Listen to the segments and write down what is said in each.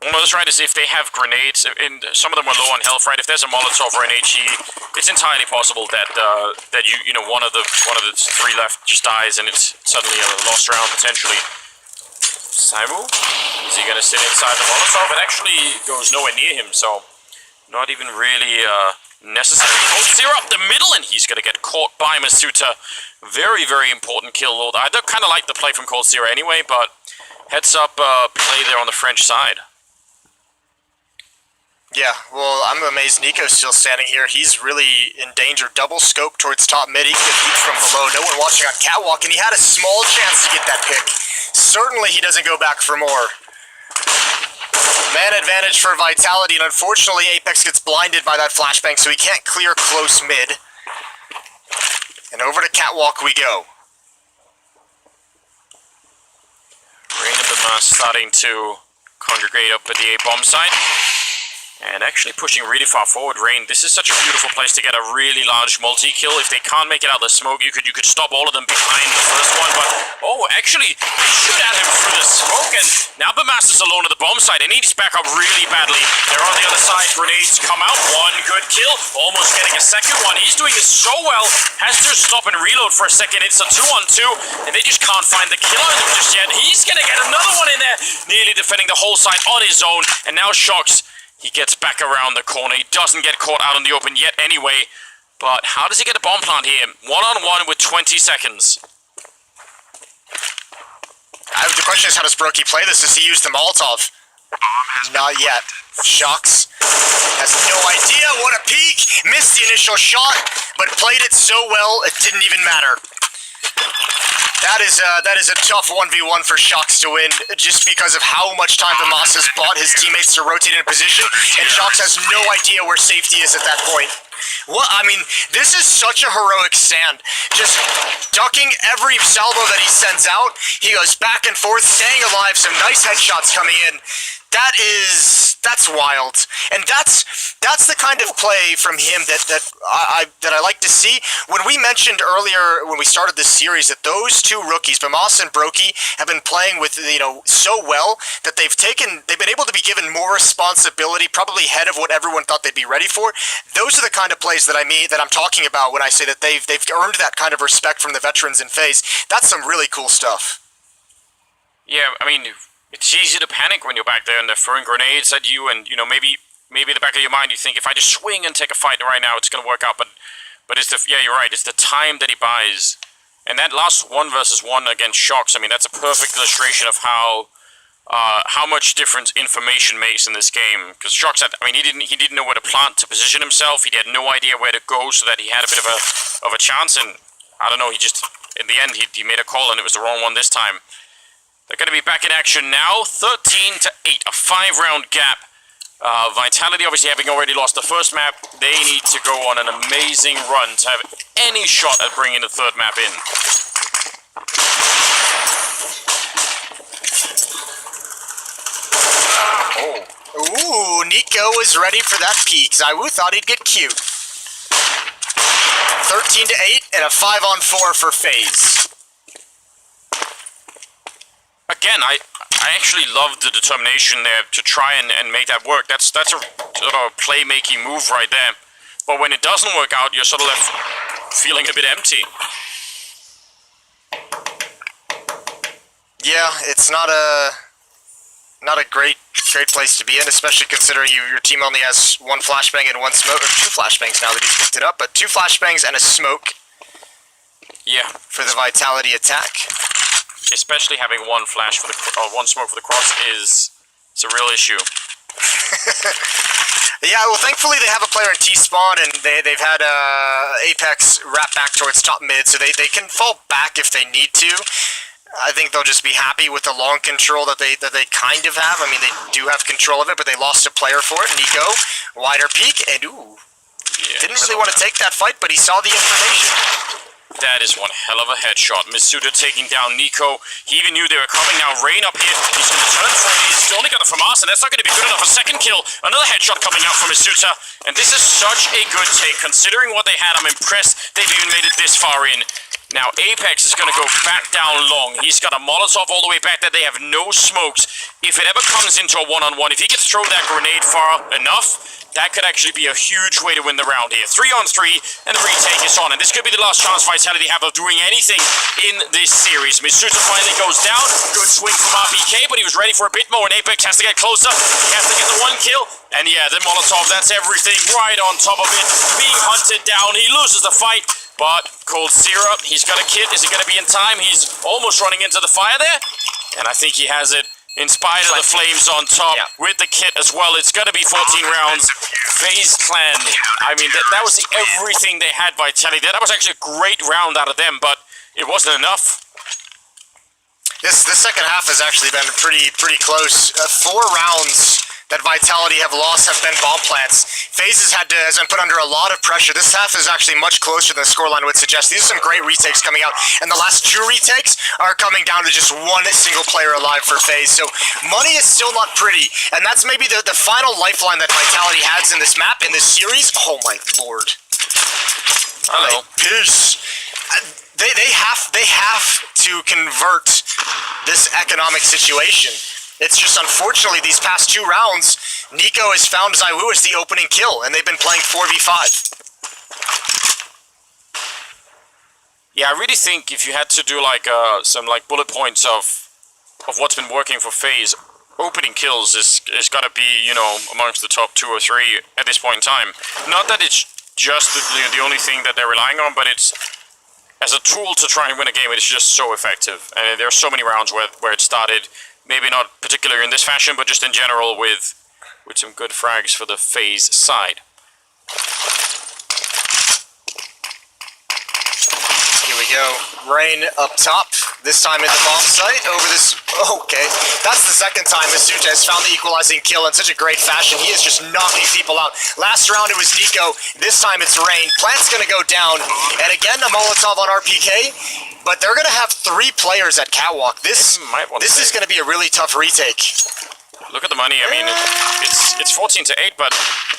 Almost right, as if they have grenades, and some of them are low on health, right? If there's a Molotov or an HE, it's entirely possible that that you know one of the three left just dies, and it's suddenly a lost round potentially. Saimu, is he gonna sit inside the Molotov? It actually goes nowhere near him, so not even really necessary. Oh, Zero up the middle, and he's gonna get caught by Masuta. Very, very important kill. I don't kind of like the play from Cold Zero anyway, but heads up play there on the French side. Yeah, well, I'm amazed Nico's still standing here. He's really in danger. Double scope towards top mid. He could peek from below. No one watching on catwalk, and he had a small chance to get that pick. Certainly he doesn't go back for more. Man advantage for Vitality, and unfortunately Apex gets blinded by that flashbang, so he can't clear close mid. And over to catwalk we go. Rain and Bama starting to congregate up at the A-bomb side. And actually pushing really far forward. Rain, this is such a beautiful place to get a really large multi-kill. If they can't make it out of the smoke, you could stop all of them behind the first one, but oh, actually, they shoot at him through the smoke, and now Bamaster's alone at the bomb site. They need to back up really badly. They're on the other side. Grenades come out. One good kill, almost getting a second one. He's doing this so well. Has to stop and reload for a second. It's a 2-on-2, and they just can't find the kill on him just yet. He's gonna get another one in there, nearly defending the whole site on his own, and now Shox. He gets back around the corner. He doesn't get caught out in the open yet anyway. But how does he get a bomb plant here? One-on-one with 20 seconds. The question is, how does Brokey play this? Does he use the Molotov? Not yet. Shox has no idea. What a peek! Missed the initial shot, but played it so well it didn't even matter. That is a tough 1v1 for Shox to win, just because of how much time Vamas has bought his teammates to rotate in position, and Shox has no idea where safety is at that point. Well, I mean, this is such a heroic stand. Just ducking every salvo that he sends out. He goes back and forth, staying alive, some nice headshots coming in. That's wild, and that's the kind of play from him that I like to see. When we mentioned earlier when we started this series that those two rookies, Vamas and Brokey, have been playing with so well that they've been able to be given more responsibility, probably ahead of what everyone thought they'd be ready for. Those are the kind of plays that I'm talking about when I say that they've earned that kind of respect from the veterans in Faze. That's some really cool stuff. Yeah, I mean, it's easy to panic when you're back there and they're throwing grenades at you, and maybe in the back of your mind you think, if I just swing and take a fight right now, it's gonna work out. But yeah, you're right. It's the time that he buys, and that last 1v1 against Shox. I mean, that's a perfect illustration of how much difference information makes in this game. Because Shox had, I mean, he didn't know where to plant to position himself. He had no idea where to go, so that he had a bit of a chance. And I don't know. He just, in the end, he made a call, and it was the wrong one this time. They're going to be back in action now, 13-8, a 5-round gap. Vitality, obviously, having already lost the first map, they need to go on an amazing run to have any shot at bringing the third map in. Oh. Ooh, Nico was ready for that peek. Zaiwu thought he'd get cute. 13-8 and a 5-on-4 for Faze. Again, I actually love the determination there to try and make that work. That's a sort of playmaking move right there. But when it doesn't work out, you're sort of left feeling a bit empty. Yeah, it's not a great place to be in, especially considering your team only has one flashbang and one smoke, or two flashbangs now that he's picked it up, but two flashbangs and a smoke. Yeah, for the Vitality attack. Especially having one flash for one smoke for the cross it's a real issue. Yeah, well, thankfully they have a player in T-spawn, and they've had Apex wrap back towards top mid, so they can fall back if they need to. I think they'll just be happy with the long control that they kind of have. I mean, they do have control of it, but they lost a player for it. Nico, wider peek, and yeah, didn't really want to take that fight, but he saw the information. That is one hell of a headshot. Masuda taking down Nico. He even knew they were coming. Now Rain up here. He's going to turn for it. He's only got the FAMAS, and that's not going to be good enough. A second kill. Another headshot coming out from Masuda. And this is such a good take. Considering what they had, I'm impressed they've even made it this far in. Now, Apex is going to go back down long. He's got a Molotov all the way back there. They have no smokes. If it ever comes into a one-on-one, if he can throw that grenade far enough, that could actually be a huge way to win the round here. 3-on-3, and the retake is on. And this could be the last chance Vitality have of doing anything in this series. Misuta finally goes down. Good swing from RPK, but he was ready for a bit more, and Apex has to get closer. He has to get the 1 kill. And yeah, the Molotov, that's everything right on top of it. Being hunted down. He loses the fight. But Cold Syrup, he's got a kit. Is he going to be in time? He's almost running into the fire there. And I think he has it. In spite of the flames on top, with the kit as well, it's going to be 14 rounds. Faze Clan, I mean, that was everything they had Vitality. That was actually a great round out of them, but it wasn't enough. This second half has actually been pretty close. 4 rounds that Vitality have lost have been bomb plants. FaZe has been put under a lot of pressure. This half is actually much closer than the scoreline would suggest. These are some great retakes coming out, and the last 2 retakes are coming down to just 1 single player alive for FaZe. So money is still not pretty, and that's maybe the final lifeline that Vitality has in this map, in this series. Oh my lord. Hello. Peace. They have to convert this economic situation. It's just unfortunately these past 2 rounds, Nico has found Zaiwu as the opening kill, and they've been playing 4v5. Yeah, I really think if you had to do like some like bullet points of what's been working for FaZe, opening kills is got to be, you know, amongst the top 2 or 3 at this point in time. Not that it's just the only thing that they're relying on, but it's as a tool to try and win a game. It's just so effective, and there are so many rounds where it started. Maybe not particularly in this fashion, but just in general with some good frags for the FaZe side. Here we go. Rain up top, this time in the bomb site, over this... Okay, that's the second time Misuta has found the equalizing kill in such a great fashion. He is just knocking people out. Last round it was Nico, this time it's Rain. Plant's gonna go down, and again a Molotov on RPK, but they're gonna have 3 players at Catwalk. This is gonna be a really tough retake. Look at the money, I mean, it's 14-8, but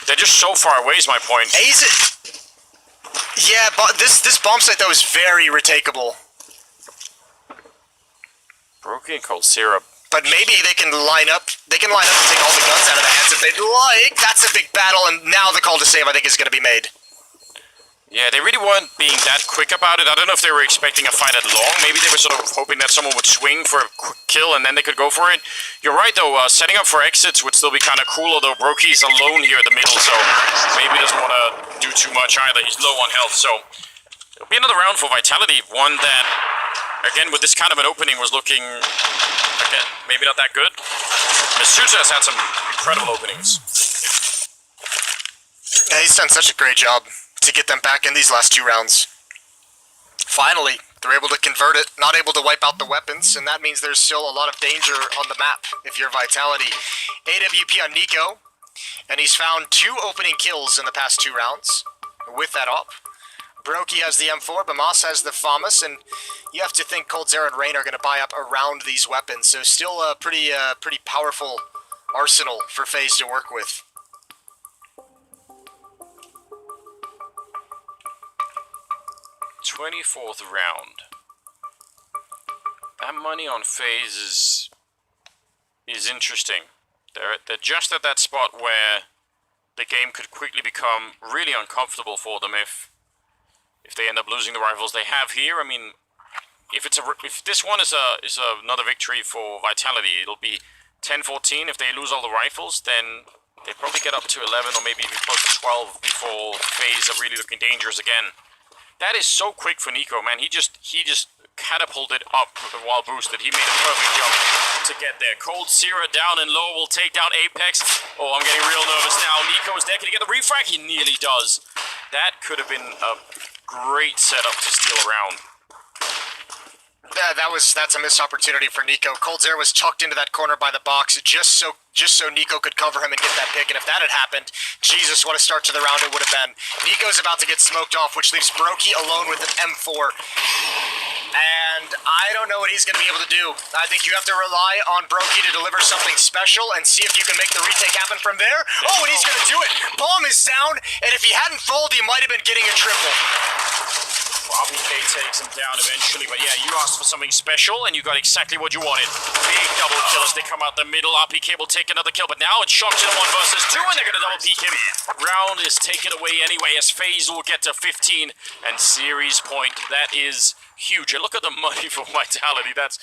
they're just so far away is my point. Yeah, but this bomb site though is very retakeable. Brokey and Cold Syrup. But maybe they can line up and take all the guns out of the hands if they'd like. That's a big battle, and now the call to save I think is going to be made. Yeah, they really weren't being that quick about it. I don't know if they were expecting a fight at long. Maybe they were sort of hoping that someone would swing for a quick kill and then they could go for it. You're right though, setting up for exits would still be kind of cool, although Brokey's alone here at the middle, so maybe he doesn't want to do too much either. He's low on health, so it'll be another round for Vitality. One that, again, with this kind of an opening was looking, again, maybe not that good. Misuta has had some incredible openings. Yeah, he's done such a great job to get them back in these last 2 rounds. Finally, they're able to convert it, not able to wipe out the weapons, and that means there's still a lot of danger on the map if you're Vitality. AWP on Nico, and he's found 2 opening kills in the past 2 rounds with that op. Brokey has the M4, Bamas has the FAMAS, and you have to think Cold Zero and Rain are going to buy up around these weapons, so still a pretty powerful arsenal for FaZe to work with. 24th round. That money on FaZe is interesting. They're just at that spot where the game could quickly become really uncomfortable for them if they end up losing the rifles they have here. I mean, if this one is another victory for Vitality, it'll be 10-14. If they lose all the rifles, then they probably get up to 11 or maybe even close to 12 before FaZe are really looking dangerous again. That is so quick for Nico, man. He just catapulted up while boosted. He made a perfect jump to get there. Cold Syrup down and low will take down Apex. Oh, I'm getting real nervous now. Nico is there. Can he get the refrag? He nearly does. That could have been a great setup to steal around. That's a missed opportunity for Nico. Cold Zero was tucked into that corner by the box just so Nico could cover him and get that pick, and if that had happened, Jesus, what a start to the round it would have been. Nico's about to get smoked off, which leaves Brokey alone with an M4. And I don't know what he's going to be able to do. I think you have to rely on Brokey to deliver something special and see if you can make the retake happen from there. Oh, and he's going to do it. Bomb is down, and if he hadn't folded, he might have been getting a triple. RPK takes him down eventually, but yeah, you asked for something special, and you got exactly what you wanted. Big double kill as they come out the middle. RPK will take another kill, but now it's Shocked in a 1 versus 2, and they're gonna double peek him. Round is taken away anyway, as Faze will get to 15, and series point. That is huge. And look at the money for Vitality. That's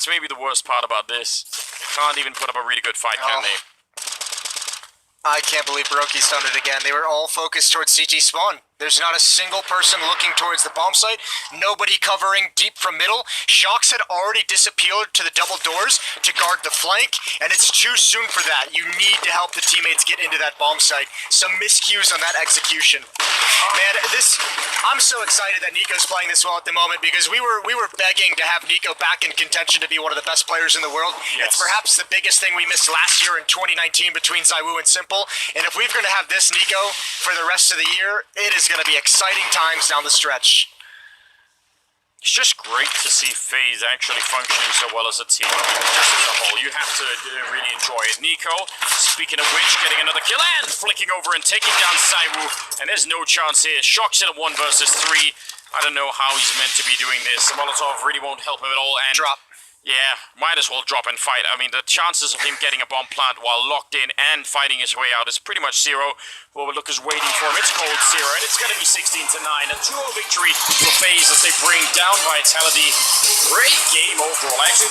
maybe the worst part about this. They can't even put up a really good fight, can they? I can't believe Broki's done it again. They were all focused towards CT spawn. There's not a single person looking towards the bomb site. Nobody covering deep from middle. Shocks had already disappeared to the double doors to guard the flank, and it's too soon for that. You need to help the teammates get into that bomb site. Some miscues on that execution. Man, I'm so excited that Nico's playing this well at the moment, because we were begging to have Nico back in contention to be one of the best players in the world. Yes. It's perhaps the biggest thing we missed last year in 2019 between ZywOo and Simple. And if we're going to have this Nico for the rest of the year, it is going to be exciting times down the stretch. It's just great to see Faze actually functioning so well as a team. I mean, just as a whole, you have to really enjoy it. Nico, speaking of which, getting another kill and flicking over and taking down ZywOo. And there's no chance here. Shock's in a 1 versus 3. I don't know how he's meant to be doing this. Molotov really won't help him at all. And Drop. yeah, might as well drop and fight. I mean, the chances of him getting a bomb plant while locked in and fighting his way out is pretty much zero. Well, look who's waiting for him. It's cold zero, and it's going to be 16-9. A 2-0 victory for Faze as they bring down Vitality. Great game overall. Actually,